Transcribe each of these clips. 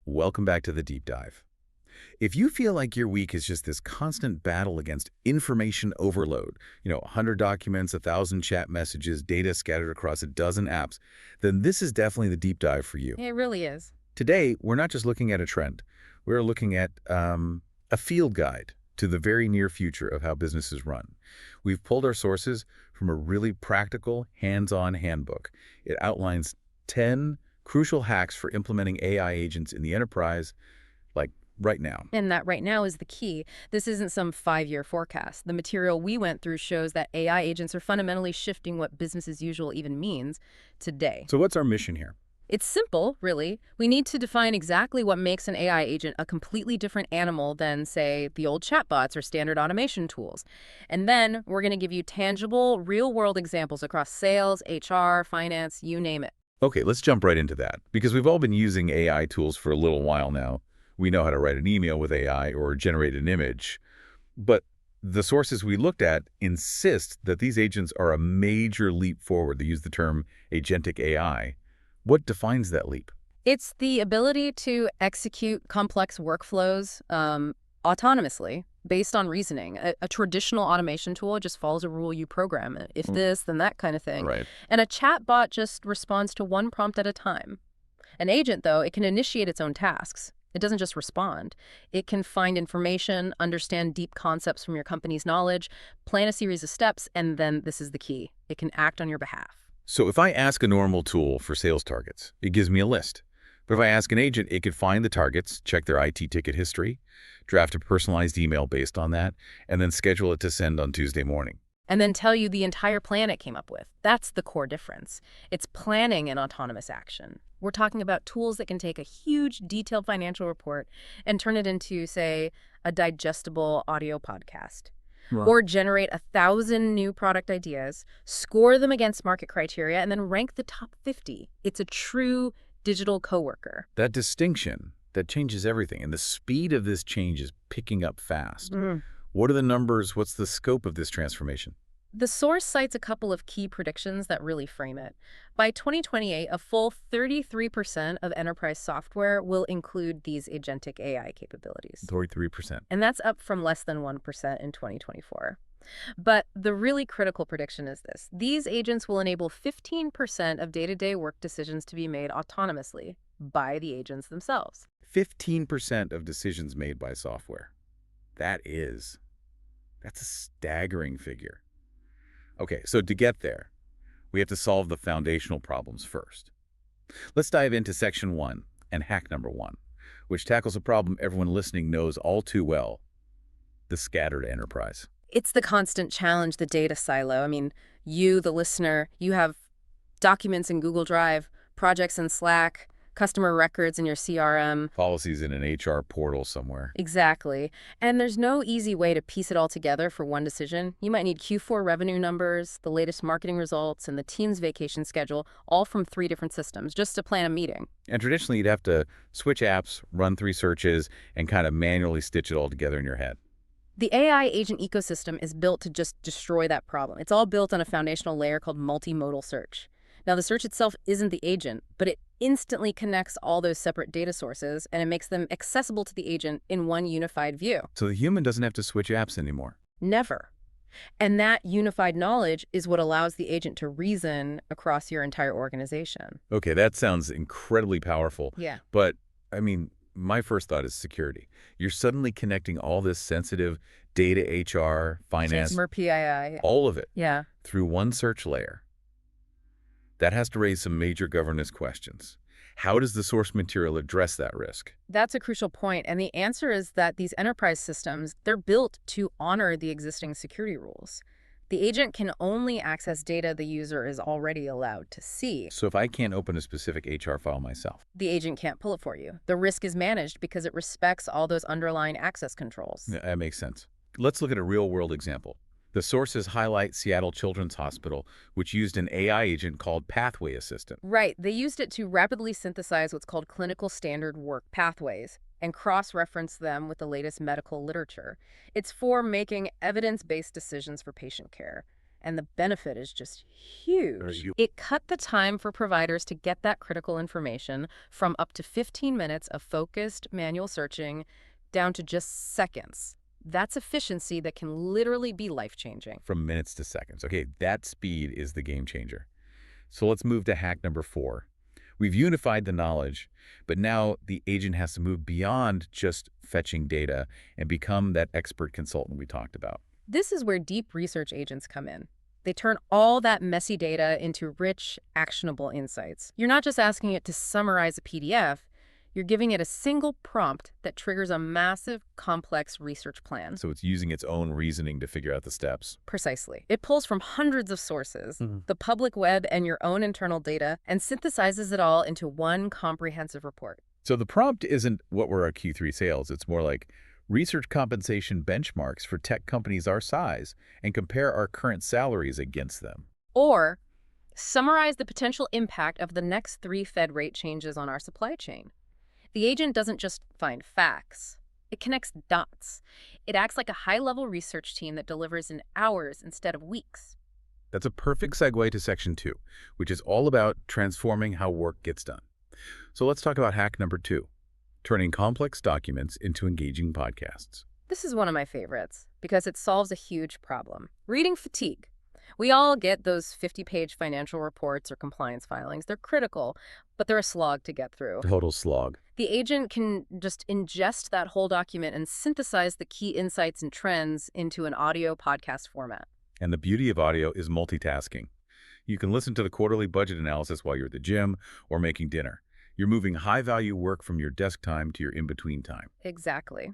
welcome back to the deep dive. If you feel like your week is just this constant battle against information overload, 100 documents, 1,000 chat messages, data scattered across a dozen apps, then this is definitely the deep dive for you. It really is. Today, we're not just looking at a trend. We're looking at a field guide to the very near future of how businesses run. We've pulled our sources from a really practical, hands-on handbook. It outlines 10 crucial hacks for implementing AI agents in the enterprise, like right now. And that right now is the key. This isn't some 5-year forecast. The material we went through shows that AI agents are fundamentally shifting what business as usual even means today. So what's our mission here? It's simple, really. We need to define exactly what makes an AI agent a completely different animal than, say, the old chatbots or standard automation tools. And then we're going to give you tangible, real-world examples across sales, HR, finance, you name it. Okay, let's jump right into that, because we've all been using AI tools for a little while now. We know how to write an email with AI or generate an image. But the sources we looked at insist that these agents are a major leap forward. They use the term Agentic AI. What defines that leap? It's the ability to execute complex workflows autonomously based on reasoning. A traditional automation tool just follows a rule you program. If this, then that kind of thing. Right. And a chatbot just responds to one prompt at a time. An agent, though, it can initiate its own tasks. It doesn't just respond. It can find information, understand deep concepts from your company's knowledge, plan a series of steps, and then this is the key. It can act on your behalf. So if I ask a normal tool for sales targets, it gives me a list. But if I ask an agent, it could find the targets, check their IT ticket history, draft a personalized email based on that, and then schedule it to send on Tuesday morning. And then tell you the entire plan it came up with. That's the core difference. It's planning and autonomous action. We're talking about tools that can take a huge, detailed financial report and turn it into, say, a digestible audio podcast. Wow. Or generate 1,000 new product ideas, score them against market criteria, and then rank the top 50. It's a true digital coworker. That distinction, that changes everything. And the speed of this change is picking up fast. What are the numbers? What's the scope of this transformation? The source cites a couple of key predictions that really frame it. By 2028, a full 33% of enterprise software will include these agentic AI capabilities. 33%. And that's up from less than 1% in 2024. But the really critical prediction is this. These agents will enable 15% of day-to-day work decisions to be made autonomously by the agents themselves. 15% of decisions made by software. That's a staggering figure. Okay, so to get there, we have to solve the foundational problems first. Let's dive into section 1 and hack number 1, which tackles a problem everyone listening knows all too well: the scattered enterprise. It's the constant challenge, the data silo. I mean, you, the listener, you have documents in Google Drive, projects in Slack, customer records in your CRM. Policies in an HR portal somewhere. Exactly. And there's no easy way to piece it all together for one decision. You might need Q4 revenue numbers, the latest marketing results, and the team's vacation schedule, all from 3 different systems, just to plan a meeting. And traditionally, you'd have to switch apps, run 3 searches, and kind of manually stitch it all together in your head. The AI agent ecosystem is built to just destroy that problem. It's all built on a foundational layer called multimodal search. Now, the search itself isn't the agent, but it instantly connects all those separate data sources, and it makes them accessible to the agent in one unified view. So the human doesn't have to switch apps anymore. Never. And that unified knowledge is what allows the agent to reason across your entire organization. Okay, that sounds incredibly powerful. Yeah. But, I mean, my first thought is security. You're suddenly connecting all this sensitive data, HR, finance, Consumer PII. all of it, Yeah. through one search layer. That has to raise some major governance questions. How does the source material address that risk? That's a crucial point, and the answer is that these enterprise systems, they're built to honor the existing security rules. The agent can only access data the user is already allowed to see. So if I can't open a specific HR file myself, The agent can't pull it for you. The risk is managed because it respects all those underlying access controls. that makes sense. Let's look at a real-world example. The sources highlight Seattle Children's Hospital, which used an AI agent called Pathway Assistant. Right. They used it to rapidly synthesize what's called clinical standard work pathways and cross-reference them with the latest medical literature. It's for making evidence-based decisions for patient care. And the benefit is just huge. It cut the time for providers to get that critical information from up to 15 minutes of focused manual searching down to just seconds. That's efficiency that can literally be life-changing. From minutes to seconds. Okay, that speed is the game changer. So let's move to hack number 4. We've unified the knowledge, but now the agent has to move beyond just fetching data and become that expert consultant we talked about. This is where deep research agents come in. They turn all that messy data into rich, actionable insights. You're not just asking it to summarize a PDF, you're giving it a single prompt that triggers a massive, complex research plan. So it's using its own reasoning to figure out the steps. Precisely. It pulls from hundreds of sources, the public web and your own internal data, and synthesizes it all into one comprehensive report. So the prompt isn't what were our Q3 sales. It's more like research compensation benchmarks for tech companies our size and compare our current salaries against them. Or summarize the potential impact of the next 3 Fed rate changes on our supply chain. The agent doesn't just find facts. It connects dots. It acts like a high-level research team that delivers in hours instead of weeks. That's a perfect segue to section 2, which is all about transforming how work gets done. So let's talk about hack number 2, turning complex documents into engaging podcasts. This is one of my favorites because it solves a huge problem. Reading fatigue. We all get those 50-page financial reports or compliance filings. They're critical, but they're a slog to get through. Total slog. The agent can just ingest that whole document and synthesize the key insights and trends into an audio podcast format. And the beauty of audio is multitasking. You can listen to the quarterly budget analysis while you're at the gym or making dinner. You're moving high-value work from your desk time to your in-between time. Exactly.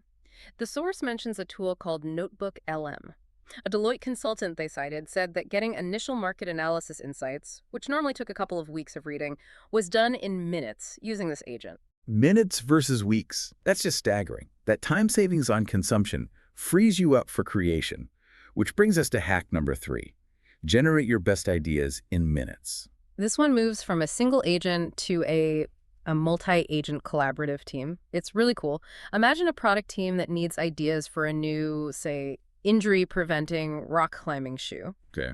The source mentions a tool called NotebookLM. A Deloitte consultant they cited said that getting initial market analysis insights, which normally took a couple of weeks of reading, was done in minutes using this agent. Minutes versus weeks. That's just staggering. That time savings on consumption frees you up for creation, which brings us to hack number 3. Generate your best ideas in minutes. This one moves from a single agent to a multi-agent collaborative team. It's really cool. Imagine a product team that needs ideas for a new, say, injury-preventing rock climbing shoe. Okay.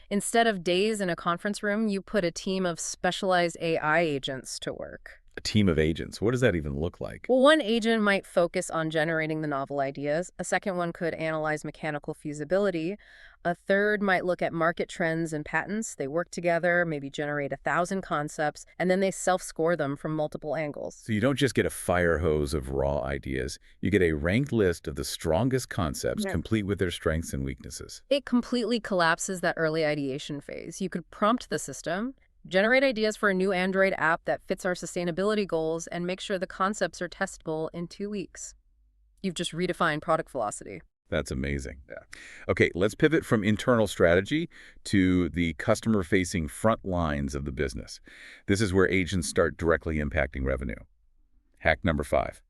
Instead of days in a conference room, you put a team of specialized AI agents to work. A team of agents. What does that even look like? Well, one agent might focus on generating the novel ideas. A second one could analyze mechanical feasibility. A third might look at market trends and patents. They work together, maybe generate 1,000 concepts, and then they self-score them from multiple angles. So you don't just get a fire hose of raw ideas. You get a ranked list of the strongest concepts, complete with their strengths and weaknesses. It completely collapses that early ideation phase. You could prompt the system, generate ideas for a new Android app that fits our sustainability goals, and make sure the concepts are testable in 2 weeks. You've just redefined product velocity. That's amazing. Yeah. Okay, let's pivot from internal strategy to the customer-facing front lines of the business. This is where agents start directly impacting revenue. Hack number 5,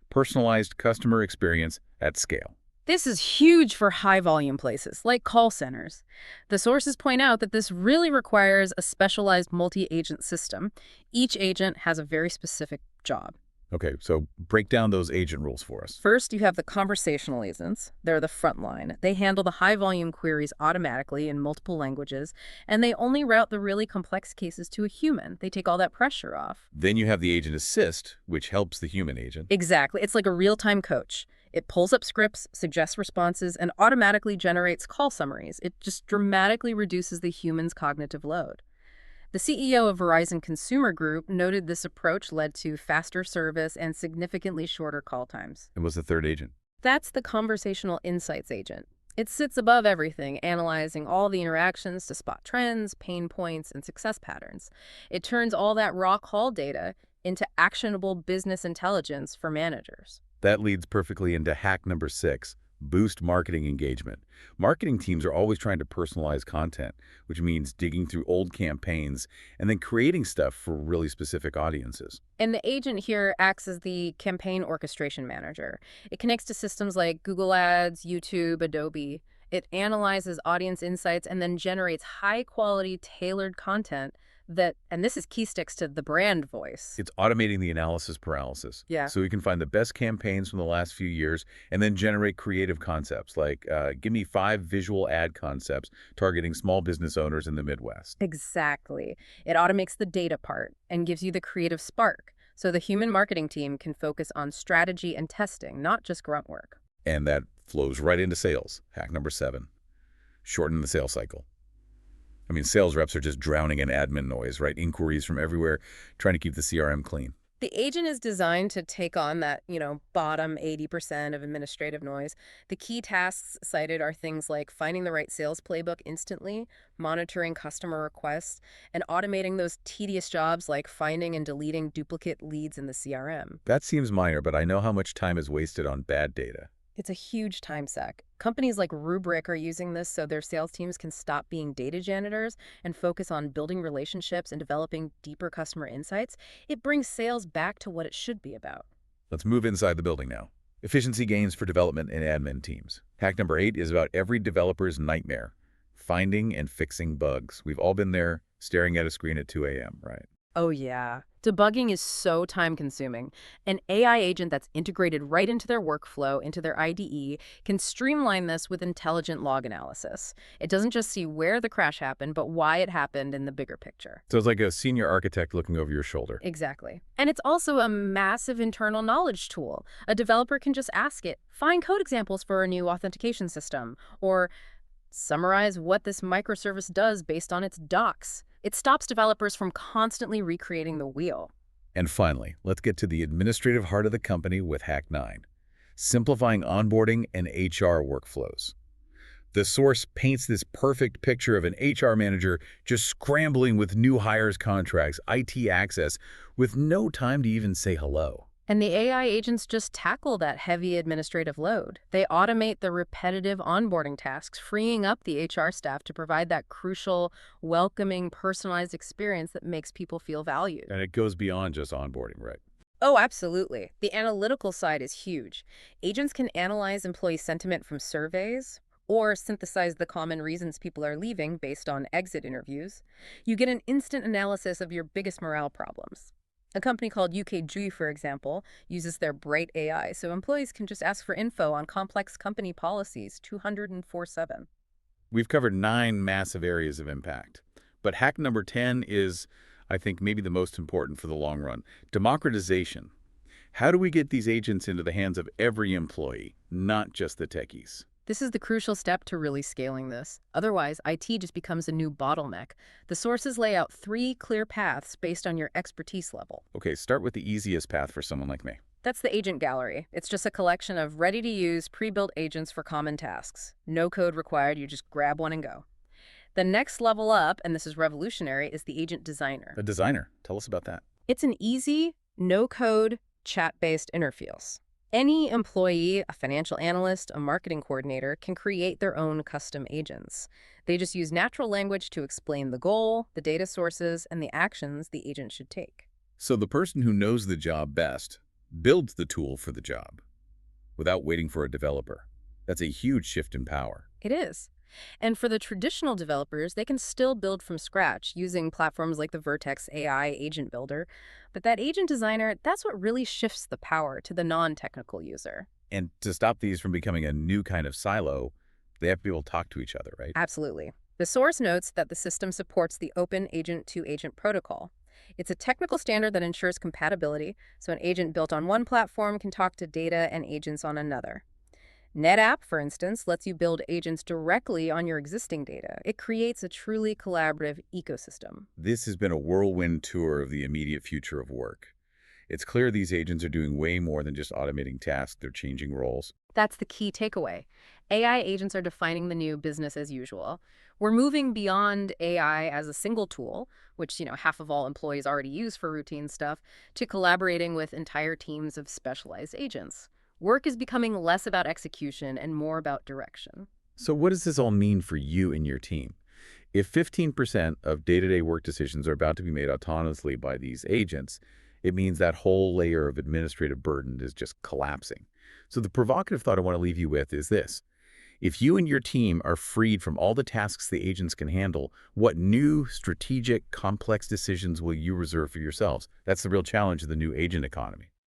personalized customer experience at scale. This is huge for high-volume places, like call centers. The sources point out that this really requires a specialized multi-agent system. Each agent has a very specific job. Okay, so break down those agent rules for us. First, you have the conversational agents. They're the front line. They handle the high-volume queries automatically in multiple languages, and they only route the really complex cases to a human. They take all that pressure off. Then you have the agent assist, which helps the human agent. Exactly. It's like a real-time coach. It pulls up scripts, suggests responses, and automatically generates call summaries. It just dramatically reduces the human's cognitive load. The CEO of Verizon Consumer Group noted this approach led to faster service and significantly shorter call times. And what's the third agent? That's the conversational insights agent. It sits above everything, analyzing all the interactions to spot trends, pain points, and success patterns. It turns all that raw call data into actionable business intelligence for managers. That leads perfectly into hack number 6, boost marketing engagement. Marketing teams are always trying to personalize content, which means digging through old campaigns and then creating stuff for really specific audiences. And the agent here acts as the campaign orchestration manager. It connects to systems like Google Ads, YouTube, Adobe. It analyzes audience insights and then generates high-quality, tailored content and this is key, sticks to the brand voice. It's automating the analysis paralysis. Yeah. So we can find the best campaigns from the last few years and then generate creative concepts like give me 5 visual ad concepts targeting small business owners in the Midwest. Exactly. It automates the data part and gives you the creative spark, so the human marketing team can focus on strategy and testing, not just grunt work. And that flows right into sales. Hack number 7, shorten the sales cycle. I mean, sales reps are just drowning in admin noise, right? Inquiries from everywhere, trying to keep the CRM clean. The agent is designed to take on that, bottom 80% of administrative noise. The key tasks cited are things like finding the right sales playbook instantly, monitoring customer requests, and automating those tedious jobs like finding and deleting duplicate leads in the CRM. That seems minor, but I know how much time is wasted on bad data. It's a huge time suck. Companies like Rubrik are using this so their sales teams can stop being data janitors and focus on building relationships and developing deeper customer insights. It brings sales back to what it should be about. Let's move inside the building now. Efficiency gains for development and admin teams. Hack number 8 is about every developer's nightmare, finding and fixing bugs. We've all been there, staring at a screen at 2 a.m., right? Oh, yeah. Debugging is so time-consuming. An AI agent that's integrated right into their workflow, into their IDE, can streamline this with intelligent log analysis. It doesn't just see where the crash happened, but why it happened in the bigger picture. So it's like a senior architect looking over your shoulder. Exactly. And it's also a massive internal knowledge tool. A developer can just ask it, find code examples for a new authentication system, or summarize what this microservice does based on its docs. It stops developers from constantly recreating the wheel. And finally, let's get to the administrative heart of the company with Hack 9, simplifying onboarding and HR workflows. The source paints this perfect picture of an HR manager just scrambling with new hires contracts, IT access, with no time to even say hello. And the AI agents just tackle that heavy administrative load. They automate the repetitive onboarding tasks, freeing up the HR staff to provide that crucial, welcoming, personalized experience that makes people feel valued. And it goes beyond just onboarding, right? Oh, absolutely. The analytical side is huge. Agents can analyze employee sentiment from surveys or synthesize the common reasons people are leaving based on exit interviews. You get an instant analysis of your biggest morale problems. A company called UKG, for example, uses their Bright AI, so employees can just ask for info on complex company policies 204/7. We've covered 9 massive areas of impact. But hack number 10 is, I think, maybe the most important for the long run. Democratization. How do we get these agents into the hands of every employee, not just the techies? This is the crucial step to really scaling this. Otherwise, IT just becomes a new bottleneck. The sources lay out 3 clear paths based on your expertise level. Okay, start with the easiest path for someone like me. That's the agent gallery. It's just a collection of ready-to-use, pre-built agents for common tasks. No code required, you just grab one and go. The next level up, and this is revolutionary, is the agent designer. A designer. Tell us about that. It's an easy, no-code, chat-based interface. Any employee, a financial analyst, a marketing coordinator, can create their own custom agents. They just use natural language to explain the goal, the data sources, and the actions the agent should take. So the person who knows the job best builds the tool for the job without waiting for a developer. That's a huge shift in power. It is. And for the traditional developers, they can still build from scratch using platforms like the Vertex AI Agent Builder. But that agent designer, that's what really shifts the power to the non-technical user. And to stop these from becoming a new kind of silo, they have to be able to talk to each other, right? Absolutely. The source notes that the system supports the Open Agent-to-Agent protocol. It's a technical standard that ensures compatibility, so an agent built on one platform can talk to data and agents on another. NetApp, for instance, lets you build agents directly on your existing data. It creates a truly collaborative ecosystem. This has been a whirlwind tour of the immediate future of work. It's clear these agents are doing way more than just automating tasks. They're changing roles. That's the key takeaway. AI agents are defining the new business as usual. We're moving beyond AI as a single tool, which, half of all employees already use for routine stuff, to collaborating with entire teams of specialized agents. Work is becoming less about execution and more about direction. So what does this all mean for you and your team? If 15% of day-to-day work decisions are about to be made autonomously by these agents, it means that whole layer of administrative burden is just collapsing. So the provocative thought I want to leave you with is this. If you and your team are freed from all the tasks the agents can handle, what new, strategic, complex decisions will you reserve for yourselves? That's the real challenge of the new agent economy.